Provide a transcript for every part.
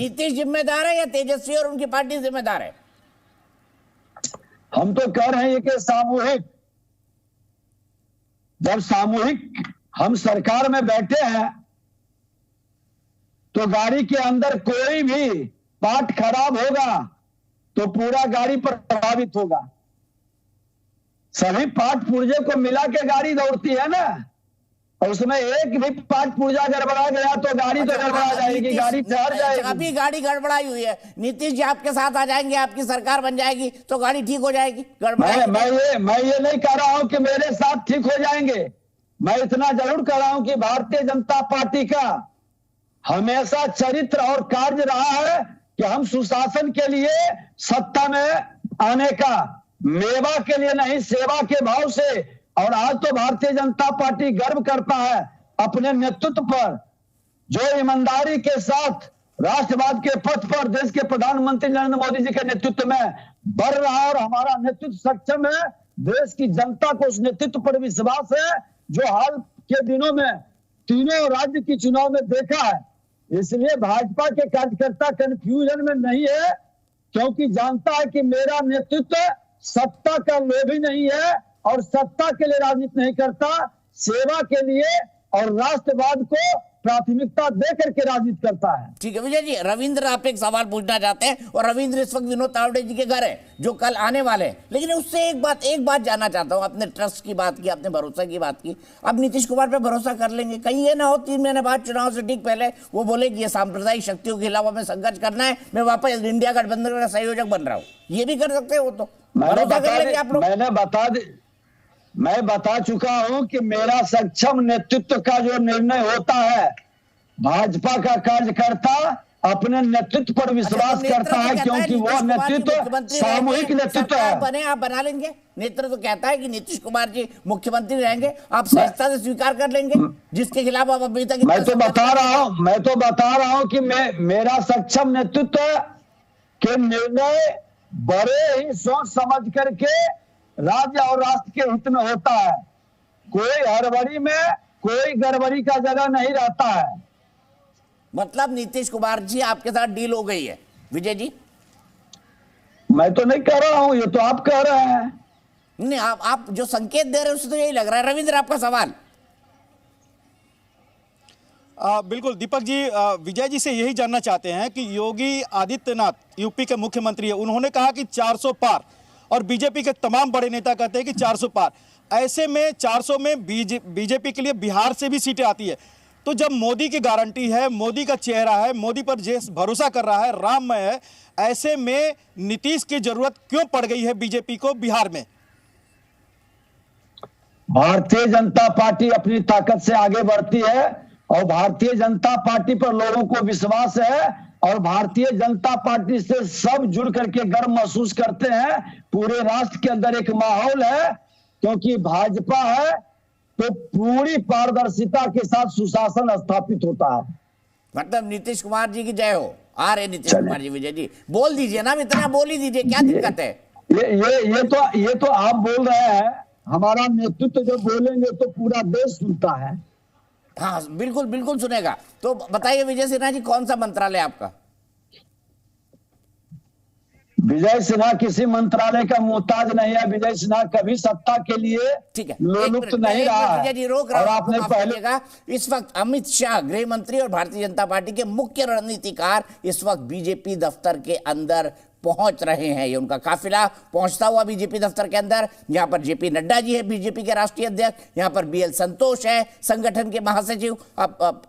नीतीश जिम्मेदार है या तेजस्वी और उनकी पार्टी जिम्मेदार है? हम तो कह रहे हैं कि सामूहिक, जब सामूहिक हम सरकार में बैठे हैं तो गाड़ी के अंदर कोई भी पार्ट खराब होगा तो पूरा गाड़ी पर प्रभावित होगा। सभी पार्ट पुर्जे को मिला के गाड़ी दौड़ती है ना, और उसमें एक भी पार्ट पुर्जा गड़बड़ा गया तो गाड़ी तो गड़बड़ा जाएगी, गाड़ी ठहर जाएगी। अभी गाड़ी गड़बड़ाई हुई है, नीतीश जी आपके साथ आ जाएंगे, आपकी सरकार बन जाएगी तो गाड़ी ठीक हो जाएगी। मैं ये नहीं कह रहा हूं कि मेरे साथ ठीक हो जाएंगे। मैं इतना जरूर कह रहा हूं कि भारतीय जनता पार्टी का हमेशा चरित्र और कार्य रहा है कि हम सुशासन के लिए सत्ता में आने का, मेवा के लिए नहीं सेवा के भाव से। और आज तो भारतीय जनता पार्टी गर्व करता है अपने नेतृत्व पर, जो ईमानदारी के साथ राष्ट्रवाद के पथ पर देश के प्रधानमंत्री नरेंद्र मोदी जी के नेतृत्व में बढ़ रहा है। और हमारा नेतृत्व सक्षम है, देश की जनता को उस नेतृत्व पर विश्वास है जो हाल के दिनों में तीनों राज्य की चुनाव में देखा है। इसलिए भाजपा के कार्यकर्ता कंफ्यूजन में नहीं है, क्योंकि जानता है कि मेरा नेतृत्व सत्ता का लोभी नहीं है और सत्ता के लिए राजनीति नहीं करता, सेवा के लिए और राष्ट्रवाद को प्राथमिकता दे करके राजनीति करता है। ठीक है विजय जी, रविंद्र आप एक सवाल पूछना चाहते हैं और रविंद्र इस वक्त विनोद तावड़े जी के घर है जो कल आने वाले हैं, लेकिन उससे एक बात जानना चाहता हूं। आपने ट्रस्ट की बात की, आपने भरोसा की बात की, अब नीतीश कुमार पे भरोसा कर लेंगे? कहीं ये ना हो 3 महीने बाद चुनाव से ठीक पहले वो बोले कि ये सांप्रदायिक शक्तियों के खिलाफ हमें संघर्ष करना है, मैं वापस इंडिया गठबंधन का संयोजक बन रहा हूँ, ये भी कर सकते हैं वो? तो भरोसा कर लेंगे आप लोग? मैं बता चुका हूं कि मेरा सक्षम नेतृत्व का जो निर्णय होता है, भाजपा का कार्यकर्ता अपने नेतृत्व पर विश्वास करता है, क्योंकि वो नेतृत्व सामूहिक नेतृत्व है। बने आप बना लेंगे, नेतृत्व कहता है कि नीतीश कुमार जी मुख्यमंत्री रहेंगे, आप सहजता से स्वीकार कर लेंगे जिसके खिलाफ आप अभी तक? मैं तो बता रहा हूं कि मेरा सक्षम नेतृत्व के निर्णय बड़े ही सोच समझ करके राज्य और राष्ट्र के हित में होता है। कोई हड़बड़ी में कोई गड़बड़ी का जगह नहीं रहता है। मतलब नीतीश कुमार जी आपके साथ डील हो गई है विजय जी? मैं तो नहीं कह रहा हूं, ये तो आप कह रहे हैं। नहीं, आप जो संकेत दे रहे हैं उससे तो यही लग रहा है। रविंद्र आपका सवाल। बिल्कुल दीपक जी, विजय जी से यही जानना चाहते हैं कि योगी आदित्यनाथ यूपी के मुख्यमंत्री है, उन्होंने कहा कि 400 पार, और बीजेपी के तमाम बड़े नेता कहते हैं कि 400 पार। ऐसे में 400 में बीजेपी के लिए बिहार से भी सीटें आती है, तो जब मोदी की गारंटी है, मोदी का चेहरा है, मोदी पर देश भरोसा कर रहा है, राममय है, ऐसे में नीतीश की जरूरत क्यों पड़ गई है बीजेपी को बिहार में? भारतीय जनता पार्टी अपनी ताकत से आगे बढ़ती है और भारतीय जनता पार्टी पर लोगों को विश्वास है और भारतीय जनता पार्टी से सब जुड़ करके गर्व महसूस करते हैं। पूरे राष्ट्र के अंदर एक माहौल है, क्योंकि भाजपा है तो पूरी पारदर्शिता के साथ सुशासन स्थापित होता है। मतलब नीतीश कुमार जी की जय हो। आ रहे नीतीश कुमार जी, विजय जी बोल दीजिए ना, इतना बोल ही दीजिए, क्या दिक्कत है? ये तो आप बोल रहे हैं, हमारा नेतृत्व जो बोलेंगे तो पूरा देश सुनता है। हाँ बिल्कुल बिल्कुल सुनेगा। तो बताइए विजय सिन्हा जी, कौन सा मंत्रालय आपका? विजय सिन्हा किसी मंत्रालय का मोहताज नहीं है। विजय सिन्हा कभी सत्ता के लिए ठीक है, लोलुप्त नहीं रहा है। विजय जी रोक रहा हूं, आपने पहले इस वक्त अमित शाह गृह मंत्री और भारतीय जनता पार्टी के मुख्य रणनीतिकार इस वक्त बीजेपी दफ्तर के अंदर पहुंच रहे हैं। ये उनका काफिला पहुंचता हुआ बीजेपी दफ्तर के अंदर। यहाँ पर जेपी नड्डा जी है, बीजेपी के राष्ट्रीय अध्यक्ष, यहाँ पर बीएल संतोष है, संगठन के महासचिव। अब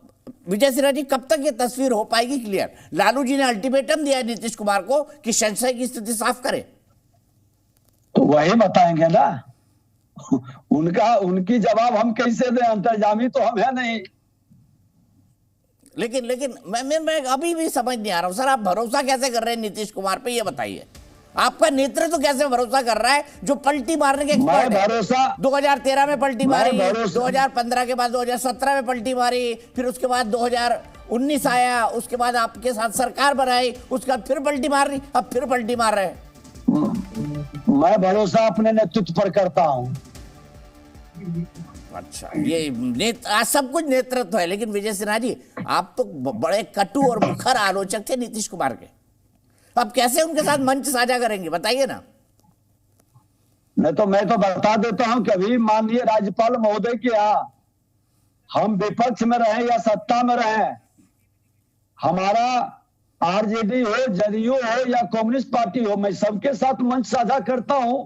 विजय सिन्हा जी, कब तक ये तस्वीर हो पाएगी क्लियर? लालू जी ने अल्टीमेटम दिया है नीतीश कुमार को कि संशय की स्थिति साफ करे, तो वही बताएंगे ना। उनकी जवाब हम कैसे दें? अंतर्जामी तो हम है नहीं। लेकिन मैं अभी भी समझ नहीं आ रहा हूं सर, आप भरोसा कैसे कर रहे हैं नीतीश कुमार पे, ये बताइए। आपका नेतृत्व कैसे भरोसा कर रहा है जो पलटी मारने के एक्सपर्ट है? 2013 में पलटी मारी, 2015 के बाद 2017 में पलटी मारी, फिर उसके बाद 2019 आया, उसके बाद आपके साथ सरकार बनाई, उसके बाद फिर पलटी मार रही, अब फिर पलटी मार रहे हैं। मैं भरोसा अपने नेतृत्व पर करता हूं। अच्छा, ये सब कुछ नेतृत्व है। लेकिन विजय सिन्हा जी, आप तो बड़े कटु और मुखर आलोचक थे नीतीश कुमार के, अब कैसे उनके साथ मंच साझा करेंगे बताइए ना। मैं तो बता देता हूं कि अभी माननीय राज्यपाल महोदय के यहाँ हम विपक्ष में रहे या सत्ता में रहे, हमारा आरजेडी हो, जदयू हो या कम्युनिस्ट पार्टी हो, मैं सबके साथ मंच साझा करता हूं।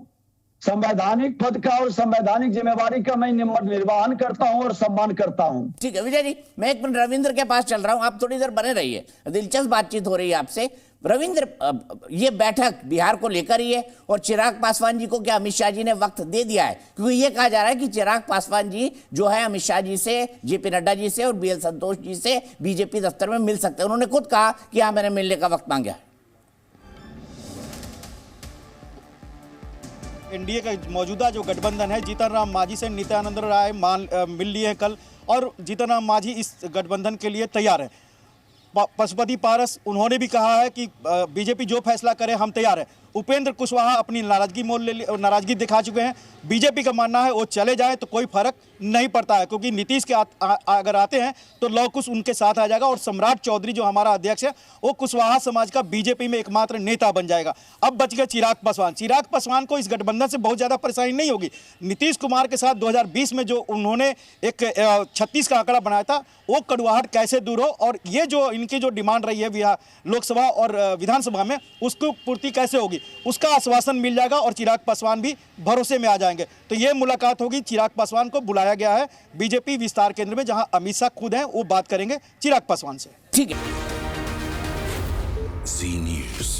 संवैधानिक पद का और संवैधानिक जिम्मेवारी का मैं निर्वहन करता हूं और सम्मान करता हूं। ठीक है विजय जी, मैं एक मिनट रविंद्र के पास चल रहा हूं, आप थोड़ी देर बने रहिए, दिलचस्प बातचीत हो रही है आपसे। रविंद्र, ये बैठक बिहार को लेकर ही है और चिराग पासवान जी को क्या अमित शाह जी ने वक्त दे दिया है? क्योंकि ये कहा जा रहा है कि चिराग पासवान जी जो है अमित शाह जी से, जेपी नड्डा जी से और बीएल संतोष जी से बीजेपी दफ्तर में मिल सकते हैं। उन्होंने खुद कहा कि हाँ मैंने मिलने का वक्त मांगा है। एनडीए का मौजूदा जो गठबंधन है, जीतन राम मांझी से नित्यानंद राय मिल लिए हैं कल, और जीतन राम मांझी इस गठबंधन के लिए तैयार है। पशुपति पारस उन्होंने भी कहा है कि बीजेपी जो फैसला करे हम तैयार है। उपेंद्र कुशवाहा अपनी नाराजगी दिखा चुके हैं। बीजेपी का मानना है वो चले जाए तो कोई फर्क नहीं पड़ता है, क्योंकि नीतीश के अगर आते हैं तो लव कुश उनके साथ आ जाएगा और सम्राट चौधरी जो हमारा अध्यक्ष है वो कुशवाहा समाज का बीजेपी में एकमात्र नेता बन जाएगा। अब बच गए चिराग पासवान। चिराग पासवान को इस गठबंधन से बहुत ज़्यादा परेशानी नहीं होगी। नीतीश कुमार के साथ 2020 में जो उन्होंने एक 36 का आंकड़ा बनाया था, वो कड़वाहट कैसे दूर हो और ये जो इनकी जो डिमांड रही है बिहार लोकसभा और विधानसभा में, उसको पूर्ति कैसे होगी, उसका आश्वासन मिल जाएगा और चिराग पासवान भी भरोसे में आ जाएंगे। तो ये मुलाकात होगी। चिराग पासवान को बुलाया गया है बीजेपी विस्तार केंद्र में, जहां अमित शाह खुद हैं, वो बात करेंगे चिराग पासवान से। ठीक है। जी न्यूज़।